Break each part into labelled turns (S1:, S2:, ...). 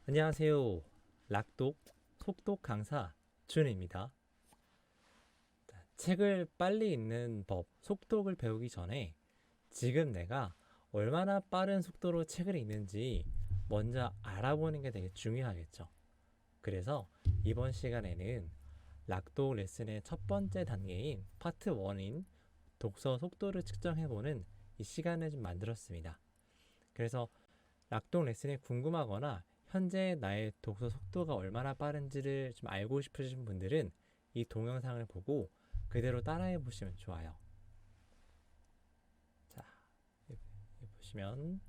S1: 안녕하세요. 락독 속독 강사 준입니다. 책을 빨리 읽는 법, 속독을 배우기 전에 지금 내가 얼마나 빠른 속도로 책을 읽는지 먼저 알아보는 게 되게 중요하겠죠. 그래서 이번 시간에는 락독 레슨의 첫 번째 단계인 파트 1인 독서 속도를 측정해보는 이 시간을 좀 만들었습니다. 그래서 락독 레슨이 궁금하거나 현재 나의 독서 속도가 얼마나 빠른지를 좀 알고 싶으신 분들은 이 동영상을 보고 그대로 따라해 보시면 좋아요. 자, 여기 보시면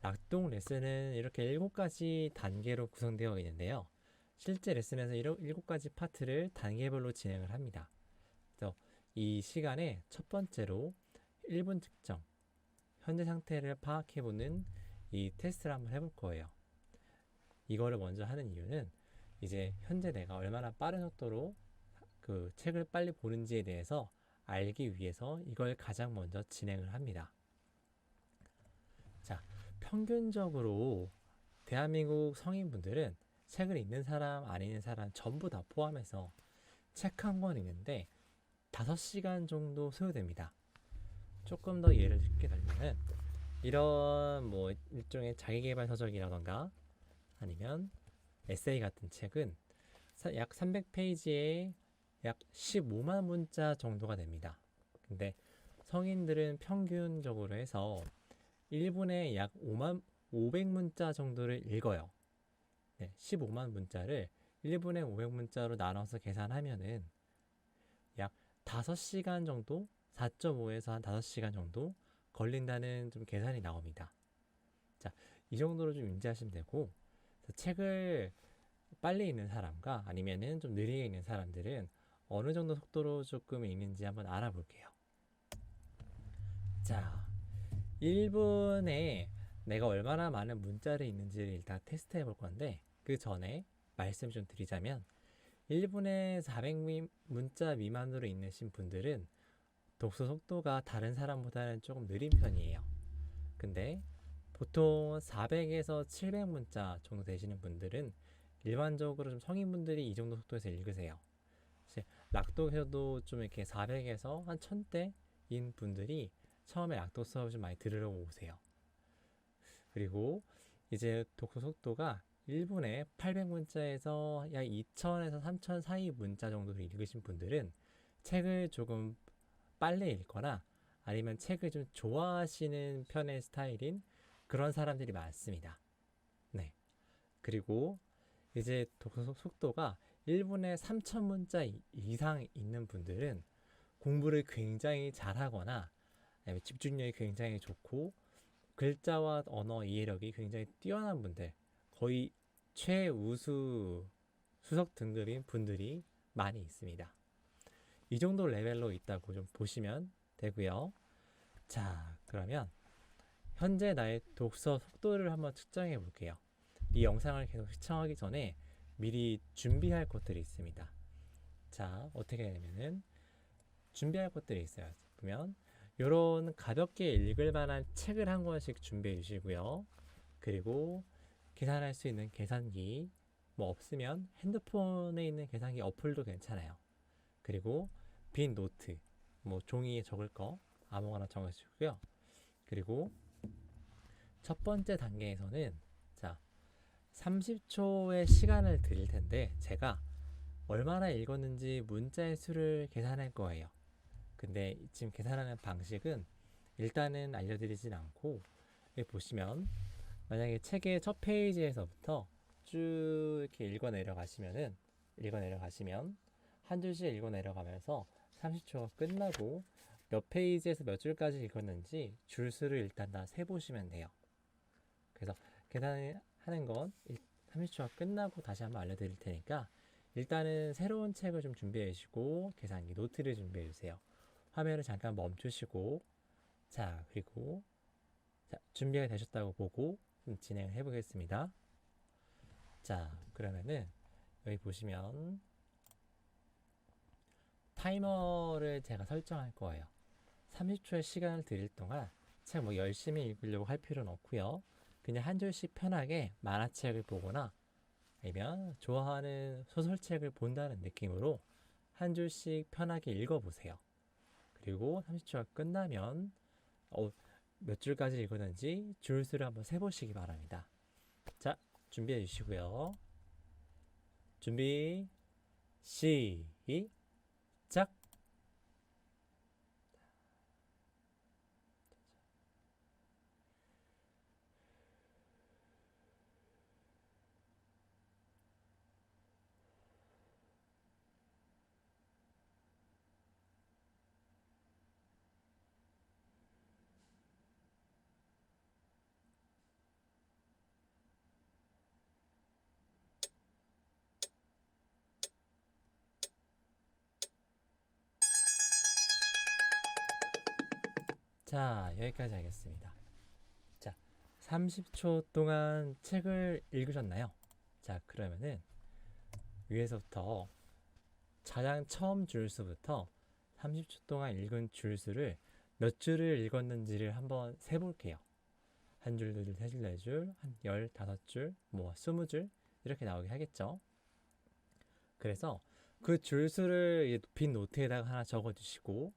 S1: 락독 레슨은 이렇게 7가지 단계로 구성되어 있는데요. 실제 레슨에서 7가지 파트를 단계별로 진행을 합니다. 그래서 이 시간에 첫 번째로 1분 측정, 현재 상태를 파악해보는 이 테스트를 한번 해볼 거예요. 이거를 먼저 하는 이유는 이제 현재 내가 얼마나 빠른 속도로 그 책을 빨리 보는지에 대해서 알기 위해서 이걸 가장 먼저 진행을 합니다. 자, 평균적으로 대한민국 성인분들은 책을 읽는 사람, 안 읽는 사람 전부 다 포함해서 책 한 권 읽는데 5시간 정도 소요됩니다. 조금 더 예를 들게 되면 이런 뭐 일종의 자기계발 서적이라던가 아니면 에세이 같은 책은 약 300페이지에 약 15만 문자 정도가 됩니다. 근데 성인들은 평균적으로 해서 1분에 약 500문자 정도를 읽어요. 네, 15만 문자를 1분에 500문자로 나눠서 계산하면은 약 5시간 정도, 4.5에서 한 5시간 정도 걸린다는 좀 계산이 나옵니다. 자, 이 정도로 좀 인지하시면 되고, 책을 빨리 읽는 사람과 아니면은 좀 느리게 읽는 사람들은 어느 정도 속도로 조금 읽는지 한번 알아볼게요. 자, 1분에 내가 얼마나 많은 문자를 읽는지를 일단 테스트 해볼 건데, 그 전에 말씀 좀 드리자면 1분에 400 문자 미만으로 읽으신 분들은 독서 속도가 다른 사람보다는 조금 느린 편이에요. 근데 보통 400에서 700 문자 정도 되시는 분들은 일반적으로 좀 성인분들이 이 정도 속도에서 읽으세요. 락독에서도 좀 이렇게 400에서 한 1000대인 분들이 처음에 락독 수업을 좀 많이 들으려고 오세요. 그리고 이제 독서 속도가 1분에 800문자에서 약 2000에서 3000 사이 문자 정도를 읽으신 분들은 책을 조금 빨리 읽거나 아니면 책을 좀 좋아하시는 편의 스타일인 그런 사람들이 많습니다. 네. 그리고 이제 독서 속도가 1분에 3000문자 이상 있는 분들은 공부를 굉장히 잘하거나 집중력이 굉장히 좋고 글자와 언어 이해력이 굉장히 뛰어난 분들, 거의 최우수 수석 등급인 분들이 많이 있습니다. 이 정도 레벨로 있다고 좀 보시면 되고요. 자, 그러면 현재 나의 독서 속도를 한번 측정해 볼게요. 이 영상을 계속 시청하기 전에 미리 준비할 것들이 있습니다. 자, 어떻게 되냐면은 준비할 것들이 있어요. 보면 이런 가볍게 읽을 만한 책을 한 권씩 준비해 주시고요. 그리고 계산할 수 있는 계산기, 뭐 없으면 핸드폰에 있는 계산기 어플도 괜찮아요. 그리고 빈 노트, 뭐 종이에 적을 거 아무거나 적으시고요. 그리고 첫 번째 단계에서는 자, 30초의 시간을 드릴 텐데 제가 얼마나 읽었는지 문자의 수를 계산할 거예요. 근데 지금 계산하는 방식은 일단은 알려드리진 않고 여기 보시면 만약에 책의 첫 페이지에서부터 쭉 이렇게 읽어 내려가시면 한 줄씩 읽어 내려가면서 30초가 끝나고 몇 페이지에서 몇 줄까지 읽었는지 줄수를 일단 다 세보시면 돼요. 그래서 계산하는 건 30초가 끝나고 다시 한번 알려드릴 테니까 일단은 새로운 책을 좀 준비해 주시고 계산기 노트를 준비해 주세요. 화면을 잠깐 멈추시고 자, 그리고 자, 준비가 되셨다고 보고 좀 진행을 해보겠습니다. 자, 그러면은 여기 보시면 타이머를 제가 설정할 거예요. 30초의 시간을 드릴 동안 책 뭐 열심히 읽으려고 할 필요는 없고요. 그냥 한 줄씩 편하게 만화책을 보거나 아니면 좋아하는 소설책을 본다는 느낌으로 한 줄씩 편하게 읽어보세요. 그리고 30초가 끝나면 어, 몇 줄까지 읽었는지 줄수를 한번 세보시기 바랍니다. 자, 준비해 주시고요. 준비, 시작! 자, 여기까지 하겠습니다. 자, 30초 동안 책을 읽으셨나요? 자, 그러면은 위에서부터 가장 처음 줄수부터 30초 동안 읽은 줄수를 몇 줄을 읽었는지를 한번 세볼게요. 한 줄, 두 줄, 세 줄, 네 줄, 한 15줄, 뭐 20줄 이렇게 나오게 하겠죠. 그래서 그 줄수를 빈 노트에다가 하나 적어주시고,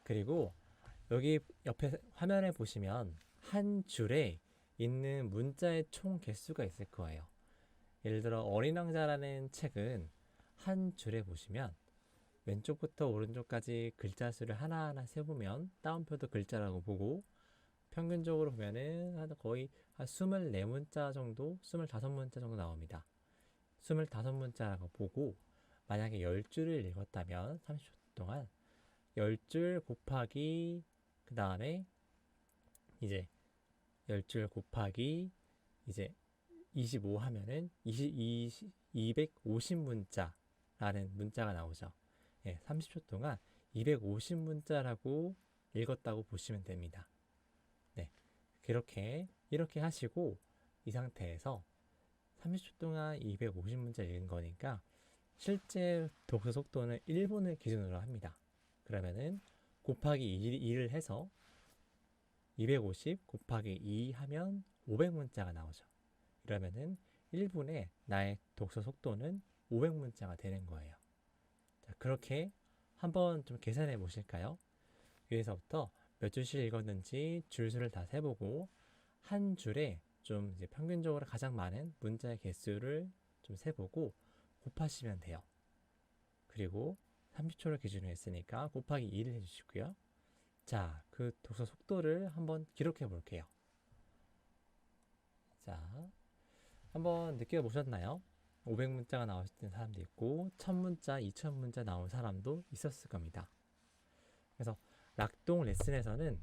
S1: 그리고 여기 옆에 화면에 보시면 한 줄에 있는 문자의 총 개수가 있을 거예요. 예를 들어 어린 왕자라는 책은 한 줄에 보시면 왼쪽부터 오른쪽까지 글자 수를 하나하나 세보면 따옴표도 글자라고 보고, 평균적으로 보면은 거의 한 24문자 정도, 25문자 정도 나옵니다. 25문자라고 보고, 만약에 10줄을 읽었다면 30초 동안 10줄 곱하기, 그 다음에 이제 10줄 곱하기 이제 25 하면은 250문자라는 문자가 나오죠. 예, 30초 동안 250문자라고 읽었다고 보시면 됩니다. 네, 이렇게 하시고, 이 상태에서 30초 동안 250문자 읽은 거니까 실제 독서 속도는 1분을 기준으로 합니다. 그러면은 곱하기 2를 해서 250 곱하기 2 하면 500문자가 나오죠. 그러면은 1분에 나의 독서 속도는 500문자가 되는 거예요. 자, 그렇게 한번 좀 계산해 보실까요? 위에서부터 몇 줄씩 읽었는지 줄수를 다 세보고, 한 줄에 좀 이제 평균적으로 가장 많은 문자의 개수를 좀 세보고 곱하시면 돼요. 그리고 30초를 기준으로 했으니까 곱하기 2를 해주시고요. 자, 그 독서 속도를 한번 기록해 볼게요. 자, 한번 느껴보셨나요? 500문자가 나오는 사람도 있고 1000문자, 2000문자 나온 사람도 있었을 겁니다. 그래서 락동 레슨에서는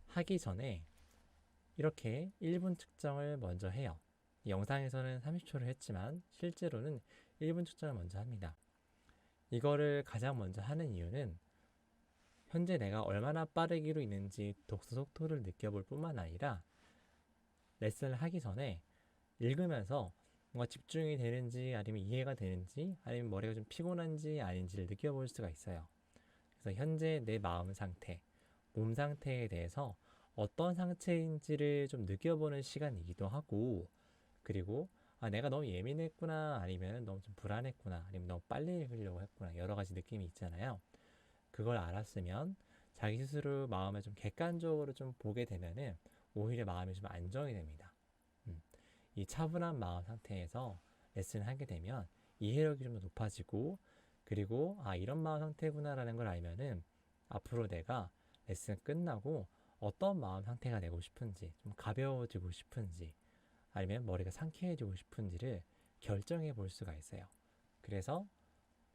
S1: 하기 전에 이렇게 1분 측정을 먼저 해요. 영상에서는 30초를 했지만 실제로는 1분 측정을 먼저 합니다. 이거를 가장 먼저 하는 이유는 현재 내가 얼마나 빠르기로 있는지 독서 속도를 느껴볼 뿐만 아니라 레슨을 하기 전에 읽으면서 뭔가 집중이 되는지 아니면 이해가 되는지 아니면 머리가 좀 피곤한지 아닌지를 느껴볼 수가 있어요. 그래서 현재 내 마음 상태, 몸 상태에 대해서 어떤 상태인지를 좀 느껴보는 시간이기도 하고, 그리고 내가 너무 예민했구나, 아니면 너무 좀 불안했구나, 아니면 너무 빨리 읽으려고 했구나, 여러 가지 느낌이 있잖아요. 그걸 알았으면 자기 스스로 마음을 좀 객관적으로 좀 보게 되면은 오히려 마음이 좀 안정이 됩니다. 이 차분한 마음 상태에서 레슨을 하게 되면 이해력이 좀 더 높아지고, 그리고 이런 마음 상태구나라는 걸 알면은 앞으로 내가 레슨 끝나고 어떤 마음 상태가 되고 싶은지, 좀 가벼워지고 싶은지 아니면 머리가 상쾌해지고 싶은지를 결정해 볼 수가 있어요. 그래서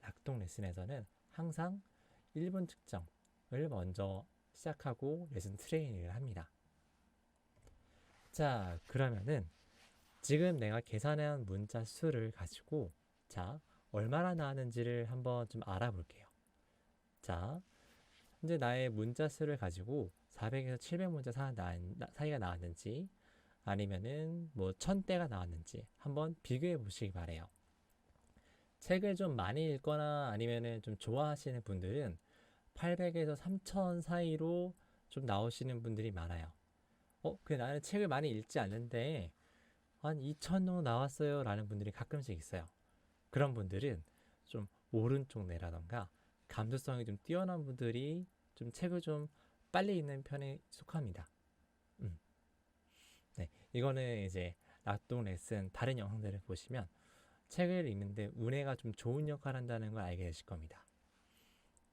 S1: 낙동 레슨에서는 항상 1분 측정을 먼저 시작하고 레슨 트레이닝을 합니다. 자, 그러면은 지금 내가 계산한 문자 수를 가지고 자, 얼마나 나왔는지를 한번 좀 알아볼게요. 자, 현재 나의 문자 수를 가지고 400에서 700문자 사이가 나왔는지 아니면은 뭐 1000대가 나왔는지 한번 비교해 보시기 바래요. 책을 좀 많이 읽거나 아니면은 좀 좋아하시는 분들은 800에서 3000 사이로 좀 나오시는 분들이 많아요. 나는 책을 많이 읽지 않는데 한 2천 정도 나왔어요 라는 분들이 가끔씩 있어요. 그런 분들은 좀 오른쪽 뇌라던가 감수성이 좀 뛰어난 분들이 좀 책을 좀 빨리 읽는 편에 속합니다. 음, 네, 이거는 이제 낙동 레슨 다른 영상들을 보시면 책을 읽는데 운해가 좀 좋은 역할을 한다는 걸 알게 되실 겁니다.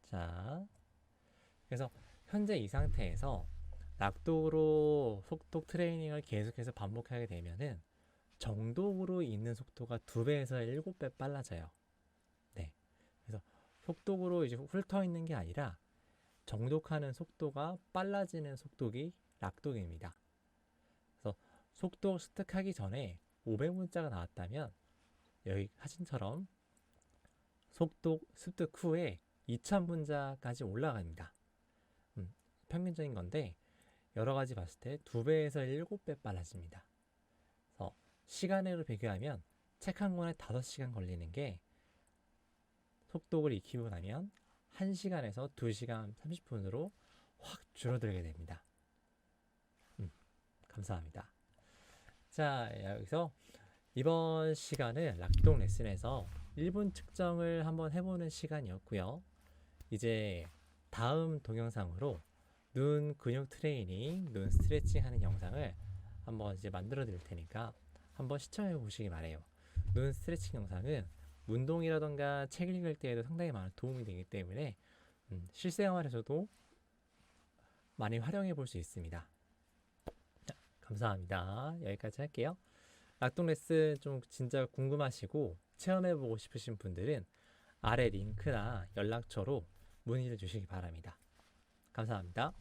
S1: 자, 그래서 현재 이 상태에서 낙동으로 속독 트레이닝을 계속해서 반복하게 되면은 정독으로 읽는 속도가 2배에서 7배 빨라져요. 네. 그래서 속독으로 이제 훑어 있는 게 아니라 정독하는 속도가 빨라지는 속독이 낙독입니다. 그래서 속독 습득하기 전에 500문자가 나왔다면 여기 사진처럼 속독 습득 후에 2000문자까지 올라갑니다. 평균적인 건데 여러 가지 봤을 때 2배에서 7배 빨라집니다. 그래서 시간으로 비교하면 책 한 권에 5시간 걸리는 게 속독을 익히고 나면 1시간에서 2시간 30분으로 확 줄어들게 됩니다. 감사합니다. 자, 여기서 이번 시간은 낙동 레슨에서 1분 측정을 한번 해보는 시간이었고요. 이제 다음 동영상으로 눈 근육 트레이닝, 눈 스트레칭 하는 영상을 한번 이제 만들어 드릴 테니까 한번 시청해 보시기 바래요. 눈 스트레칭 영상은 운동이라던가 책 읽을 때에도 상당히 많은 도움이 되기 때문에 실생활에서도 많이 활용해 볼 수 있습니다. 자, 감사합니다. 여기까지 할게요. 낙동 레슨 좀 진짜 궁금하시고 체험해 보고 싶으신 분들은 아래 링크나 연락처로 문의를 주시기 바랍니다. 감사합니다.